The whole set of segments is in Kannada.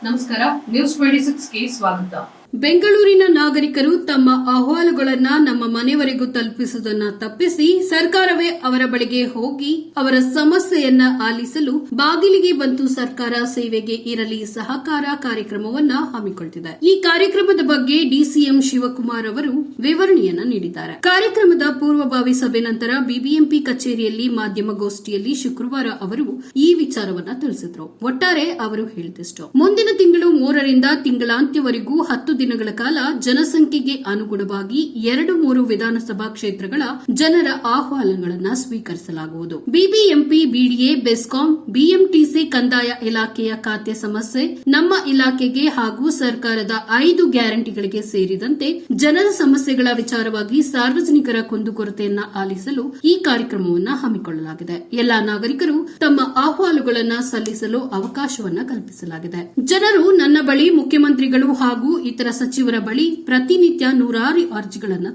ನಮಸ್ಕಾರ, ನ್ಯೂಸ್ 26ಗೆ ಸ್ವಾಗತ. ಬೆಂಗಳೂರಿನ ನಾಗರಿಕರು ತಮ್ಮ ಅಹವಾಲುಗಳನ್ನು ನಮ್ಮ ಮನೆಯವರೆಗೂ ತಲುಪಿಸುವುದನ್ನು ತಪ್ಪಿಸಿ ಸರ್ಕಾರವೇ ಅವರ ಬಳಿಗೆ ಹೋಗಿ ಅವರ ಸಮಸ್ಯೆಯನ್ನ ಆಲಿಸಲು ಬಾಗಿಲಿಗೆ ಬಂತು ಸರ್ಕಾರ ಸೇವೆಗೆ ಇರಲಿ ಸಹಕಾರ ಕಾರ್ಯಕ್ರಮವನ್ನ ಹಮ್ಮಿಕೊಳ್ಳುತ್ತಿದೆ. ಈ ಕಾರ್ಯಕ್ರಮದ ಬಗ್ಗೆ ಡಿಸಿಎಂ ಶಿವಕುಮಾರ್ ಅವರು ವಿವರಣೆಯನ್ನ ನೀಡಿದ್ದಾರೆ. ಕಾರ್ಯಕ್ರಮದ ಪೂರ್ವಭಾವಿ ಸಭೆ ನಂತರ ಬಿಬಿಎಂಪಿ ಕಚೇರಿಯಲ್ಲಿ ಮಾಧ್ಯಮಗೋಷ್ಠಿಯಲ್ಲಿ ಶುಕ್ರವಾರ ಅವರು ಈ ವಿಚಾರವನ್ನ ತಿಳಿಸಿದರು. ಒಟ್ಟಾರೆ ಅವರು ಹೇಳಿದಷ್ಟು, ಮುಂದಿನ ತಿಂಗಳು 3ರಿಂದ ತಿಂಗಳಾಂತ್ಯವರೆಗೂ 10 ದಿನಗಳ ಕಾಲ ಜನಸಂಖ್ಯೆಗೆ ಅನುಗುಣವಾಗಿ 2-3 ವಿಧಾನಸಭಾ ಕ್ಷೇತ್ರಗಳ ಜನರ ಅಹವಾಲುಗಳನ್ನು ಸ್ವೀಕರಿಸಲಾಗುವುದು. ಬಿಬಿಎಂಪಿ, ಬಿಡಿಎ, ಬೆಸ್ಕಾಂ, ಬಿಎಂಟಿಸಿ ಕಂದಾಯ ಇಲಾಖೆಯ ಖಾತೆ ಸಮಸ್ಯೆ, ನಮ್ಮ ಇಲಾಖೆಗೆ ಹಾಗೂ ಸರ್ಕಾರದ 5 ಗ್ಯಾರಂಟಿಗಳಿಗೆ ಸೇರಿದಂತೆ ಜನರ ಸಮಸ್ಯೆಗಳ ವಿಚಾರವಾಗಿ ಸಾರ್ವಜನಿಕರ ಕುಂದುಕೊರತೆಯನ್ನ ಆಲಿಸಲು ಈ ಕಾರ್ಯಕ್ರಮವನ್ನು ಹಮ್ಮಿಕೊಳ್ಳಲಾಗಿದೆ. ಎಲ್ಲಾ ನಾಗರಿಕರು ತಮ್ಮ ಅಹವಾಲುಗಳನ್ನು ಸಲ್ಲಿಸಲು ಅವಕಾಶವನ್ನ ಕಲ್ಪಿಸಲಾಗಿದೆ. ಜನರು ನನ್ನ ಬಳಿ, ಮುಖ್ಯಮಂತ್ರಿಗಳು ಹಾಗೂ ಇತರ ಸಚಿವರ ಬಳಿ ಪ್ರತಿನಿತ್ಯ ನೂರಾರು ಅರ್ಜಿಗಳನ್ನ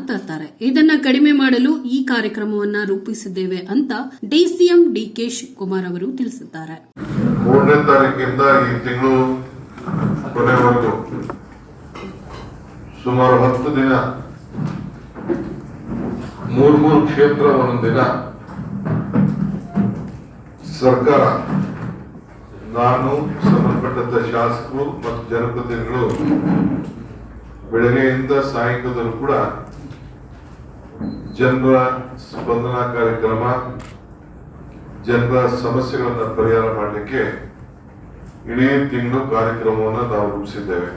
ತರ್ತಾರೆ. ಇದನ್ನ ಕಡಿಮೆ ಮಾಡಲು ಈ ಕಾರ್ಯಕ್ರಮವನ್ನ ರೂಪಿಸಿದ್ದೇವೆ ಅಂತ ಡಿಸಿಎಂ ಡಿಕೆ ಶಿವಕುಮಾರ್ ಅವರು ತಿಳಿಸಿದ್ದಾರೆ. 3ನೇ ತಾರೀಕಿಂದ ಈ ತಿಂಗಳು ಕೊನೆವರೆಗೂ ಸುಮಾರು 10 ದಿನ 3 ಕ್ಷೇತ್ರ ಒಂದೊಂದು ದಿನ ಸರ್ಕಾರ, ನಾನು, ಸಂಬಂಧಪಟ್ಟ ಶಾಸಕರು ಮತ್ತು ಜನಪ್ರತಿನಿಧಿಗಳು ಬೆಳಗ್ಗೆಯಿಂದ ಸಾಯಂಕಾಲದಲ್ಲೂ ಕೂಡ ಜನರ ಸ್ಪಂದನಾ ಕಾರ್ಯಕ್ರಮ, ಜನರ ಸಮಸ್ಯೆಗಳನ್ನು ಪರಿಹಾರ ಮಾಡಲಿಕ್ಕೆ ಇಡೀ ತಿಂಗಳು ಕಾರ್ಯಕ್ರಮವನ್ನು ನಾವು ರೂಪಿಸಿದ್ದೇವೆ.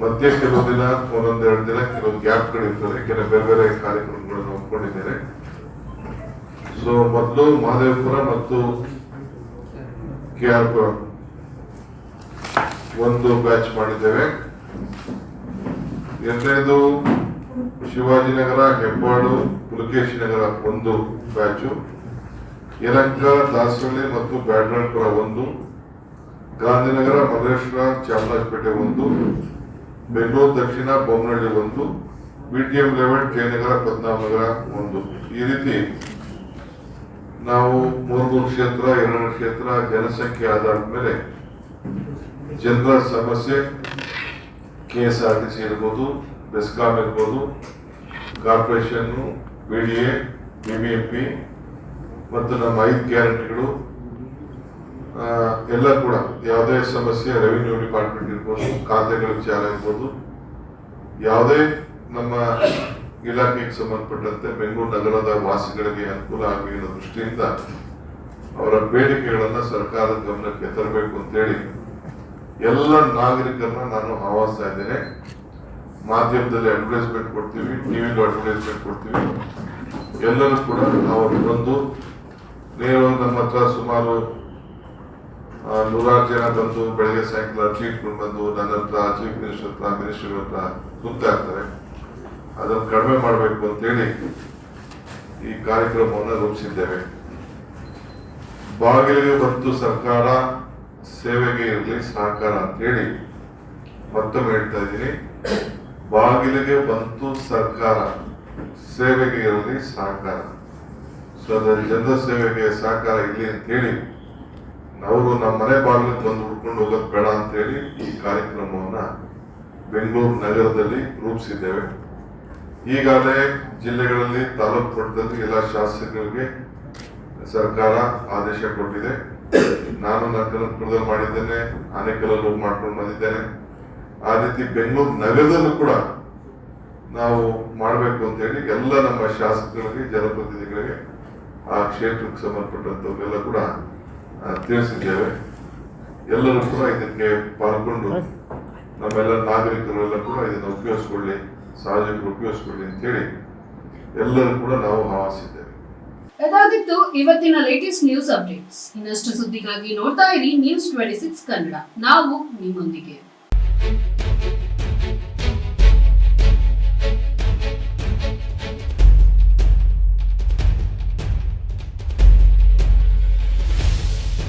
ಮಧ್ಯೆ ಕೆಲವು ದಿನ, 1-2 ದಿನ ಕೆಲವು ಗ್ಯಾಪ್ಗಳಿರ್ತದೆ, ಕೆಲವು ಬೇರೆ ಬೇರೆ ಕಾರ್ಯಕ್ರಮಗಳನ್ನು ಒಪ್ಕೊಂಡಿದ್ದೇನೆ. ಸೊ ಮೊದಲು ಮಹದೇವಪುರ ಮತ್ತು ಕೆಆರ್ಪುರ ಒಂದು ಬ್ಯಾಚ್ ಮಾಡಿದ್ದೇವೆ. ಎರಡನೇದು ಶಿವಾಜಿನಗರ, ಹೆಬ್ಬಾಳು, ಪುಲಕೇಶಿ ನಗರ ಒಂದು ಬ್ಯಾಚು, ಯಲಹಂಕ, ದಾಸರಳ್ಳಿ ಮತ್ತು ಬ್ಯಾಡರಾಯಪುರ ಒಂದು, ಗಾಂಧಿನಗರ, ಮಲ್ಲೇಶ್ವರ, ಚಾಮರಾಜಪೇಟೆ ಒಂದು, ಬೆಂಗಳೂರು ದಕ್ಷಿಣ, ಬೊಮ್ಮನಹಳ್ಳಿ ಒಂದು, ಬಿಟಿಎಂ 11, ಜಯನಗರ, ಪದ್ಮನಾಭನಗರ ಒಂದು. ಈ ರೀತಿ ನಾವು 3 ಕ್ಷೇತ್ರ, 2 ಕ್ಷೇತ್ರ ಜನಸಂಖ್ಯೆ ಆಧಾರದ ಮೇಲೆ ಜನರ ಸಮಸ್ಯೆ, ಕೆಎಸ್ಆರ್ಟಿಸಿ ಇರ್ಬೋದು, ಬೆಸ್ಕಾಂ ಇರ್ಬೋದು, ಕಾರ್ಪೊರೇಷನ್, ಬಿಡಿಎ, ಬಿಬಿಎಂಪಿ ಮತ್ತು ನಮ್ಮ 5 ಗ್ಯಾರಂಟಿಗಳು ಎಲ್ಲ ಕೂಡ ಯಾವುದೇ ಸಮಸ್ಯೆ, ರೆವಿನ್ಯೂ ಡಿಪಾರ್ಟ್ಮೆಂಟ್ ಇರ್ಬೋದು, ಖಾತೆಗಳ ವಿಚಾರ ಇರ್ಬೋದು, ಯಾವುದೇ ನಮ್ಮ ಇಲಾಖೆಗೆ ಸಂಬಂಧಪಟ್ಟಂತೆ ಬೆಂಗಳೂರು ನಗರದ ವಾಸಿಗಳಿಗೆ ಅನುಕೂಲ ಆಗಲಿ ಅನ್ನೋ ದೃಷ್ಟಿಯಿಂದ ಅವರ ಬೇಡಿಕೆಗಳನ್ನು ಸರ್ಕಾರದ ಗಮನಕ್ಕೆ ತರಬೇಕು ಅಂತೇಳಿ ಎಲ್ಲ ನಾಗರಿಕರನ್ನ ನಾನು ಆಹ್ವಾನಿಸ್ತಾ ಇದ್ದೇನೆ. ಮಾಧ್ಯಮದಲ್ಲಿ ಅಡ್ವರ್ಟೈಸ್ಮೆಂಟ್ ಕೊಡ್ತೀವಿ, ಟಿವಿಗೂ ಅಡ್ವರ್ಟೈಸ್ಮೆಂಟ್ ಕೊಡ್ತೀವಿ. ಎಲ್ಲರೂ ಕೂಡ ಅವರು ಬಂದು ನೇರವಾಗಿ ನಮ್ಮ ಹತ್ರ ಸುಮಾರು 100 ಜನ ಬಂದು ಬೆಳಗ್ಗೆ ಸಾಯಂಕಾಲ ಅರ್ಜಿ ಇಟ್ಕೊಂಡು ಬಂದು ನನ್ನ ಹತ್ರ, ಚೀಫ್ ಮಿನಿಸ್ಟರ್ ಹತ್ರ, ಮಿನಿಸ್ಟರ್ ಹತ್ರ ಸುತ್ತಾ ಇರ್ತಾರೆ. ಅದನ್ನು ಕಡಿಮೆ ಮಾಡಬೇಕು ಅಂತೇಳಿ ಈ ಕಾರ್ಯಕ್ರಮವನ್ನು ರೂಪಿಸಿದ್ದೇವೆ. ಬಾಗಿಲಿಗೆ ಬಂತು ಸರ್ಕಾರ, ಸೇವೆಗೆ ಇರಲಿ ಸಹಕಾರ ಅಂತೇಳಿ ಮತ್ತೊಮ್ಮೆ ಹೇಳ್ತಾ ಇದ್ದೀನಿ. ಬಾಗಿಲಿಗೆ ಬಂತು ಸರ್ಕಾರ, ಸೇವೆಗೆ ಇರಲಿ ಸಹಕಾರ. ಸೊ ಅದರ ಜನರ ಸೇವೆಗೆ ಸಹಕಾರ ಇರಲಿ ಅಂತೇಳಿ ನಾವು ನಮ್ಮ ಮನೆ ಬಾಗಿಲಿಗೆ ಬಂದು ಹುಡ್ಕೊಂಡು ಹೋಗೋದು ಬೇಡ ಅಂತೇಳಿ ಈ ಕಾರ್ಯಕ್ರಮವನ್ನ ಬೆಂಗಳೂರು ನಗರದಲ್ಲಿ ರೂಪಿಸಿದ್ದೇವೆ. ಈಗಾಗಲೇ ಜಿಲ್ಲೆಗಳಲ್ಲಿ, ತಾಲೂಕು ಮಟ್ಟದಲ್ಲಿ ಎಲ್ಲ ಶಾಸಕರಿಗೆ ಸರ್ಕಾರ ಆದೇಶ ಕೊಟ್ಟಿದೆ. ನಾನು ನಗರದಲ್ಲಿ ಮಾಡಿದ್ದೇನೆ, ಆನೇಕಲ್ಲೂ ಮಾಡ್ಕೊಂಡು ಬಂದಿದ್ದೇನೆ. ಆ ರೀತಿ ಬೆಂಗಳೂರು ನಗರದಲ್ಲೂ ಕೂಡ ನಾವು ಮಾಡಬೇಕು ಅಂತೇಳಿ ಎಲ್ಲ ನಮ್ಮ ಶಾಸಕರಿಗೆ, ಜನಪ್ರತಿನಿಧಿಗಳಿಗೆ, ಆ ಕ್ಷೇತ್ರಕ್ಕೆ ಸಂಬಂಧಪಟ್ಟಂತವರೆಲ್ಲ ಕೂಡ ತಿಳಿಸಿದ್ದೇವೆ. ಎಲ್ಲರೂ ಕೂಡ ಇದಕ್ಕೆ ಪಾಲ್ಗೊಂಡು ನಮ್ಮೆಲ್ಲ ನಾಗರಿಕರೆಲ್ಲ ಕೂಡ ಇದನ್ನು ಉಪಯೋಗಿಸ್ಕೊಳ್ಳಿ, ಸಾರ್ವಜನಿಕರು ಉಪಯೋಗಿಸ್ಕೊಳ್ಳಿ ಅಂತೇಳಿ ಎಲ್ಲರೂ ಕೂಡ ನಾವು ಆಹ್ವಾನಿಸಿದ್ದೇವೆ. ಇದಾಗಿತ್ತು ಇವತ್ತಿನ ಲೇಟೆಸ್ಟ್ ನ್ಯೂಸ್ ಅಪ್ಡೇಟ್ಸ್. ಇನ್ನಷ್ಟು ಸುದ್ದಿಗಾಗಿ ನೋಡ್ತಾ ಇರಿ ನ್ಯೂಸ್ 26 ಕನ್ನಡ. ನಾವು ನಿಮ್ಮೊಂದಿಗೆ.